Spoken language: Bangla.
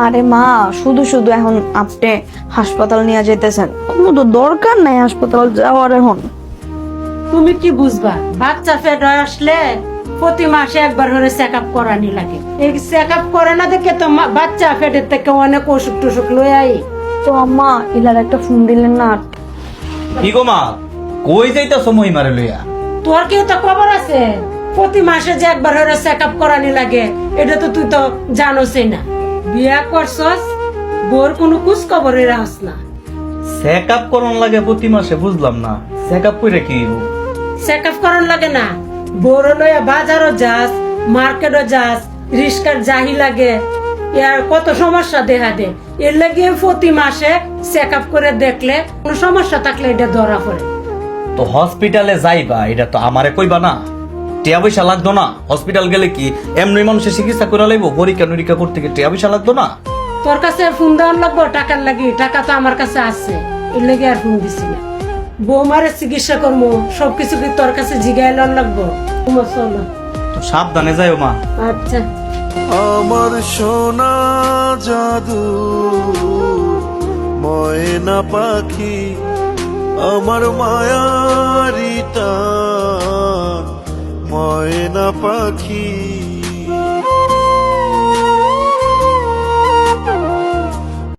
আরে মা, শুধু শুধু এখন আপনি হাসপাতাল নিয়ে যেতেছেন, কোনো তো দরকার নাই হাসপাতাল যাওয়ার এখন। তুমি কি বুঝবা, বাচ্চা পেট আসলে প্রতি মাসে একবার করে চেক আপ করানি লাগে। এই চেক আপ করে না দেখে তো বাচ্চা পেটের থেকে অনেক অসুখ টসুখ লই আই। তো আম্মা ইলার একটা ফোন দিলেন না? কি গো মা, কই যাইতাছো মহিমারে লইয়া? তোর কি তো খবর আছে প্রতি মাসে যে একবার করে চেক আপ করানি লাগে? এটা তো তুই তো জানোসই না। বিয়া করছস, বোর কোনো কুছ খবরের রাখস না। চেক আপ করন লাগে প্রতি মাসে? বুঝলাম না, চেক আপ কইরা কি হইব? চেক আপ করান লাগে না? বোর লইয়া বাজারও যাস, মার্কেটও যাস, রিস্কার যাহি লাগে, এর কত সমস্যা দেখা দে। এর লাগে প্রতি মাসে চেক আপ করে দেখলে কোনো সমস্যা থাকলে এটা ধরা পড়ে। তো হসপিটালে যাইবা, এটা তো আমারে কইবা না? টিয়া পয়সা লাগতো না? হসপিটাল গেলে কি এমনি মানুষের চিকিৎসা করে লাইব? পরীক্ষা নিরীক্ষা করতে গিয়ে টিয়া পয়সা লাগতো না? তোর কাছে ফোন দেওয়ার লাগবো টাকার লাগি? টাকা তো আমার কাছে আছে, এর লেগে আর ফোন দিছি না। বৌমারে চিকিৎসা করবো, সবকিছু কি তোর কাছে জিগাই লন লাগবো? চলো। তো সাবধানে যাইও মা। আচ্ছা। আমার সোনা জাদু ময়না পাখি, আমার মায়ারি টান ময়না পাখি।